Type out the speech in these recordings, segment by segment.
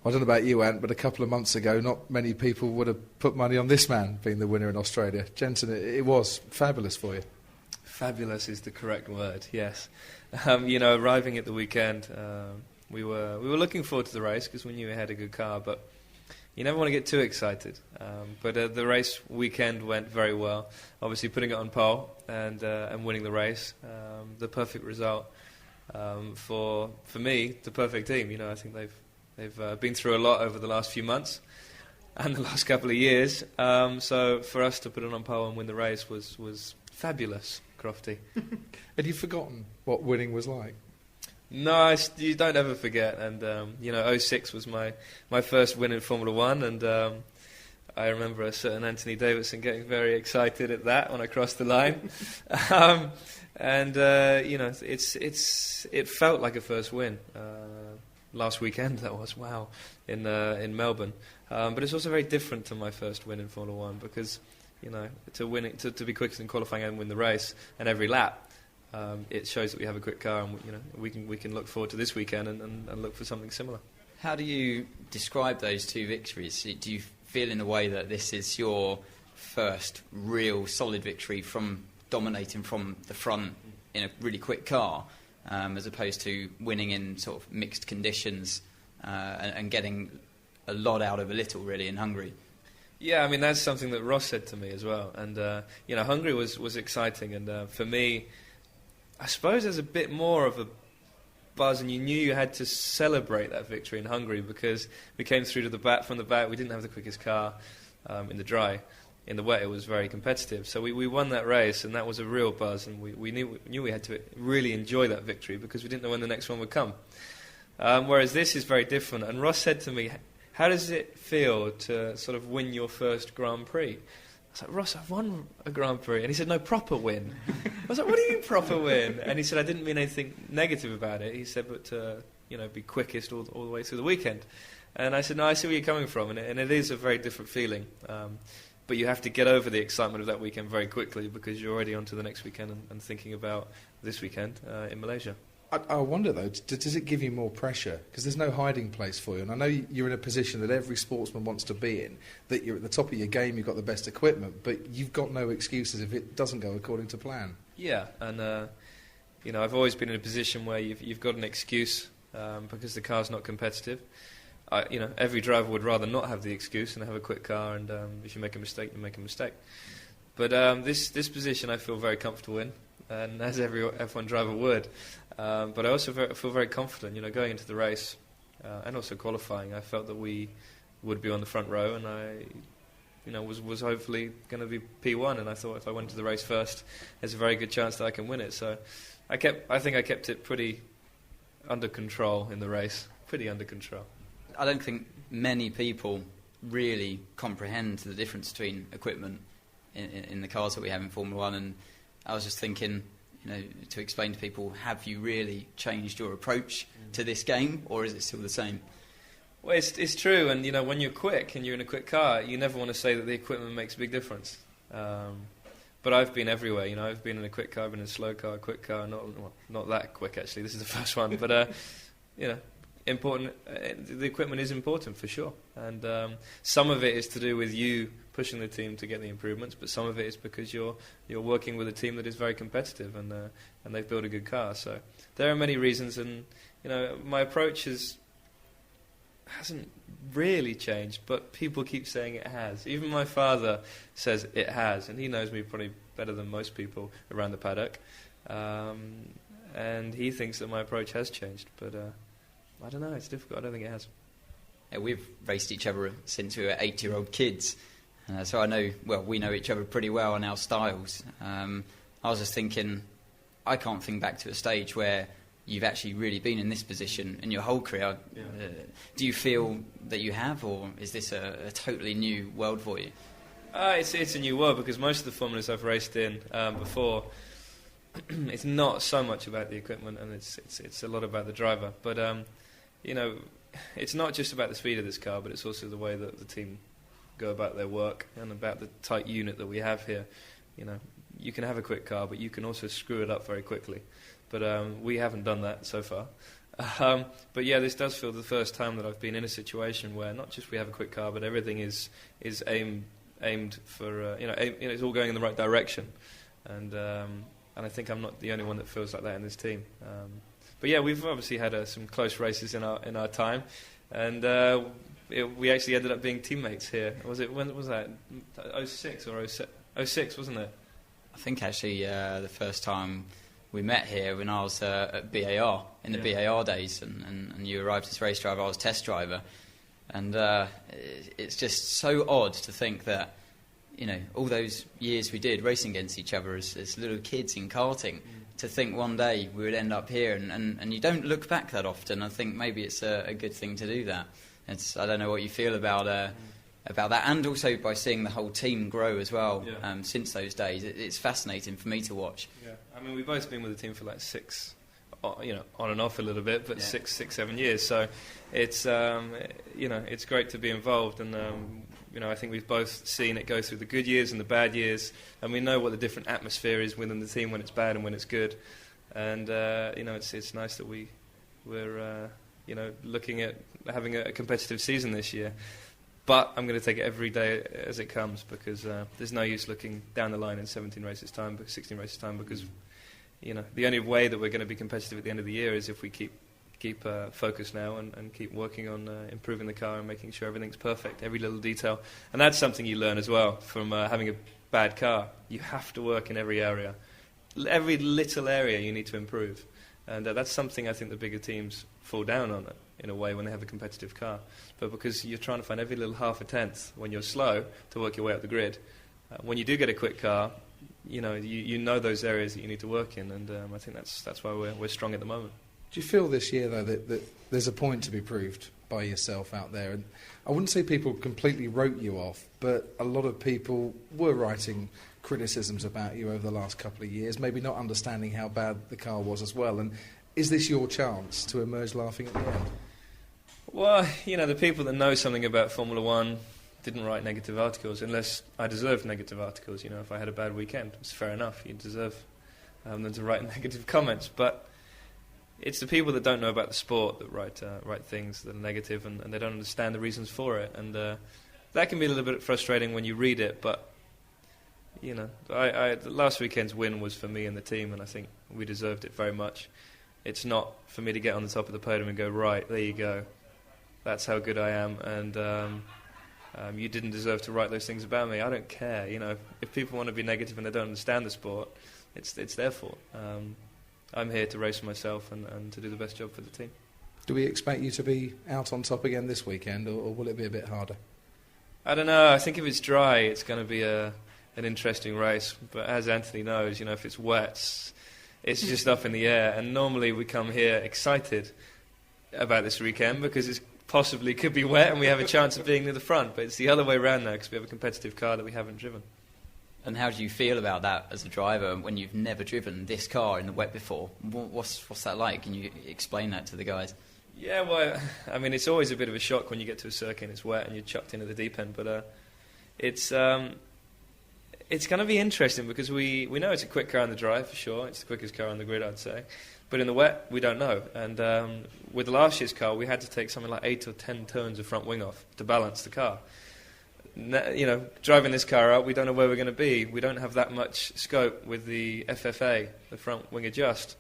I don't know about you, Ant, but a couple of months ago, not many people would have put money on this man being the winner in Australia. Jenson, it was fabulous for you. Fabulous is the correct word, yes. Arriving at the weekend, we were looking forward to the race because we knew we had a good car, but you never want to get too excited. But the race weekend went very well. Obviously putting it on pole and winning the race, the perfect result for me, the perfect team. I think they've been through a lot over the last few months and the last couple of years. So for us to put it on pole and win the race was fabulous, Crofty. Had you forgotten what winning was like? No, you don't ever forget. And, 06 was my first win in Formula One. And I remember a certain Anthony Davidson getting very excited at that when I crossed the line. It felt like a first win. Last weekend, that was, wow, in Melbourne. But it's also very different to my first win in Formula One because, to win it, to be quickest in qualifying and win the race and every lap, it shows that we have a quick car, and we can look forward to this weekend and look for something similar. How do you describe those two victories? Do you feel in a way that this is your first real solid victory from dominating from the front in a really quick car, as opposed to winning in sort of mixed conditions and getting a lot out of a little, really, in Hungary? Yeah, I mean, that's something that Ross said to me as well. And, Hungary was exciting. And for me, I suppose there's a bit more of a buzz, and you knew you had to celebrate that victory in Hungary because we came through from the back. We didn't have the quickest car in the dry. In the wet, it was very competitive. So we won that race, and that was a real buzz. And we knew we had to really enjoy that victory because we didn't know when the next one would come. Whereas this is very different. And Ross said to me, how does it feel to sort of win your first Grand Prix? I was like, Ross, I've won a Grand Prix. And he said, no, proper win. I was like, what do you mean proper win? And he said, I didn't mean anything negative about it. He said, but to be quickest all the way through the weekend. And I said, no, I see where you're coming from. And it is a very different feeling. But you have to get over the excitement of that weekend very quickly because you're already on to the next weekend and thinking about this weekend in Malaysia. I wonder, though, does it give you more pressure? Because there's no hiding place for you. And I know you're in a position that every sportsman wants to be in, that you're at the top of your game, you've got the best equipment, but you've got no excuses if it doesn't go according to plan. Yeah, and, I've always been in a position where you've got an excuse because the car's not competitive. Every driver would rather not have the excuse and have a quick car, and if you make a mistake, you make a mistake. But this position I feel very comfortable in, and as every F1 driver would. But I also feel very confident, going into the race and also qualifying. I felt that we would be on the front row, and I, was hopefully going to be P1. And I thought if I went to the race first, there's a very good chance that I can win it. So I think I kept it pretty under control in the race, pretty under control. I don't think many people really comprehend the difference between equipment in the cars that we have in Formula One, and I was just thinking, to explain to people, have you really changed your approach to this game, or is it still the same? Well, it's true, and when you're quick and you're in a quick car, you never want to say that the equipment makes a big difference. But I've been everywhere, I've been in a quick car, I've been in a slow car, a quick car, not that quick actually, this is the first one, but important. The equipment is important for sure, and some of it is to do with you pushing the team to get the improvements, but some of it is because you're working with a team that is very competitive and they've built a good car. So there are many reasons, and my approach hasn't really changed, but people keep saying it has. Even my father says it has, and he knows me probably better than most people around the paddock, and he thinks that my approach has changed, but I don't know, it's difficult. I don't think it has. Yeah, we've raced each other since we were 8-year-old kids, so we know each other pretty well and our styles. I was just thinking, I can't think back to a stage where you've actually really been in this position in your whole career. Yeah. Do you feel that you have, or is this a totally new world for you? It's a new world because most of the formulas I've raced in before, it's not so much about the equipment, and it's a lot about the driver. But it's not just about the speed of this car, but it's also the way that the team go about their work and about the tight unit that we have here. You can have a quick car, but you can also screw it up very quickly. But we haven't done that so far. But yeah, this does feel the first time that I've been in a situation where not just we have a quick car, but everything is aimed for it's all going in the right direction, and I think I'm not the only one that feels like that in this team. But yeah, we've obviously had some close races in our time, and we actually ended up being teammates here. When was that? 06 or 06, wasn't it? I think actually the first time we met here when I was at BAR, in the BAR days, and you arrived as race driver, I was test driver. And it's just so odd to think that, all those years we did racing against each other as little kids in karting, to think one day we would end up here, and you don't look back that often. I think maybe it's a good thing to do that. I don't know what you feel about that, and also by seeing the whole team grow as well since those days. It's fascinating for me to watch. Yeah, I mean, we've both been with the team for like 6, on and off a little bit, but 6, 7 years. So it's it's great to be involved, and I think we've both seen it go through the good years and the bad years, and we know what the different atmosphere is within the team when it's bad and when it's good. And it's nice that we're looking at having a competitive season this year. But I'm going to take it every day as it comes, because there's no use looking down the line in 16 races time, because the only way that we're going to be competitive at the end of the year is if we keep focused now and keep working on improving the car and making sure everything's perfect, every little detail. And that's something you learn as well from having a bad car. You have to work in every area. Every little area you need to improve. And that's something I think the bigger teams fall down on it, in a way, when they have a competitive car. But because you're trying to find every little half a tenth when you're slow to work your way up the grid, when you do get a quick car, you know those areas that you need to work in, and I think that's why we're strong at the moment. Do you feel this year, though, that there's a point to be proved by yourself out there? And I wouldn't say people completely wrote you off, but a lot of people were writing criticisms about you over the last couple of years, maybe not understanding how bad the car was as well. And is this your chance to emerge laughing at the end? Well, the people that know something about Formula One didn't write negative articles unless I deserved negative articles. If I had a bad weekend, it's fair enough. You deserve them to write negative comments. But it's the people that don't know about the sport that write things that are negative, and they don't understand the reasons for it. And that can be a little bit frustrating when you read it. But last weekend's win was for me and the team, and I think we deserved it very much. It's not for me to get on the top of the podium and go, right, there you go, that's how good I am, and you didn't deserve to write those things about me. I don't care. If people want to be negative and they don't understand the sport, it's their fault. I'm here to race myself and to do the best job for the team. Do we expect you to be out on top again this weekend, or will it be a bit harder? I don't know. I think if it's dry, it's going to be an interesting race. But as Anthony knows, if it's wet, it's just up in the air. And normally we come here excited about this weekend because it possibly could be wet and we have a chance of being near the front. But it's the other way around now because we have a competitive car that we haven't driven. And how do you feel about that as a driver when you've never driven this car in the wet before? What's that like? Can you explain that to the guys? Yeah, well, I mean, it's always a bit of a shock when you get to a circuit and it's wet and you're chucked into the deep end. But it's going to be interesting because we know it's a quick car on the dry for sure. It's the quickest car on the grid, I'd say. But in the wet, we don't know. And with last year's car, we had to take something like 8 or 10 turns of front wing off to balance the car. Driving this car out, we don't know where we're going to be. We don't have that much scope with the FFA, the front wing adjust.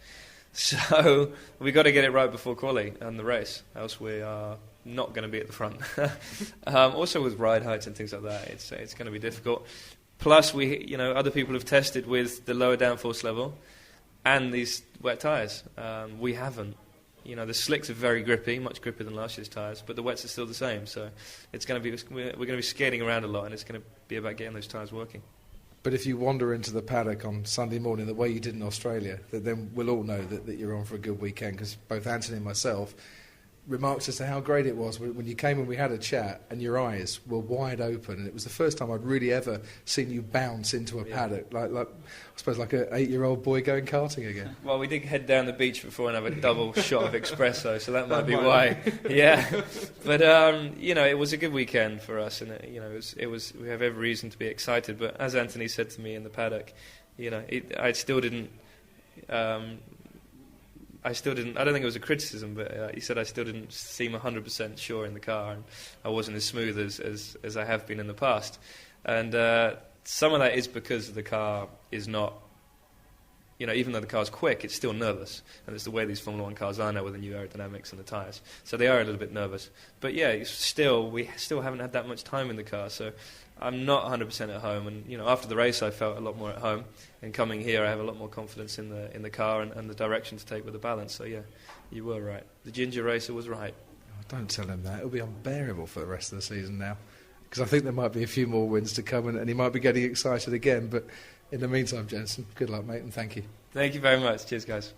So we've got to get it right before quali and the race, else we are not going to be at the front. Also with ride heights and things like that, it's going to be difficult. Plus, other people have tested with the lower downforce level and these wet tyres. We haven't. The slicks are very grippy, much grippier than last year's tyres, but the wets are still the same. So it's going to be we're going to be skating around a lot, and it's going to be about getting those tyres working. But if you wander into the paddock on Sunday morning the way you did in Australia, then we'll all know that you're on for a good weekend, because both Anthony and myself remarked as to how great it was when you came and we had a chat and your eyes were wide open, and it was the first time I'd really ever seen you bounce into a paddock, like I suppose like an 8-year-old boy going karting again. Well, we did head down the beach before and have a double shot of espresso, so that might be why. Yeah, but it was a good weekend for us, and it was. We have every reason to be excited. But as Anthony said to me in the paddock, I still didn't I still didn't. I don't think it was a criticism, but he said I still didn't seem 100% sure in the car, and I wasn't as smooth as I have been in the past. And some of that is because the car is not. Even though the car's quick, it's still nervous, and it's the way these Formula 1 cars are now with the new aerodynamics and the tyres. So they are a little bit nervous. But yeah, we still haven't had that much time in the car, so I'm not 100% at home. And after the race, I felt a lot more at home. And coming here, I have a lot more confidence in the car and the direction to take with the balance. So yeah, you were right. The ginger racer was right. Oh, don't tell him that. It'll be unbearable for the rest of the season now, because I think there might be a few more wins to come, and he might be getting excited again. But in the meantime, Jenson, good luck, mate, and thank you. Thank you very much. Cheers, guys.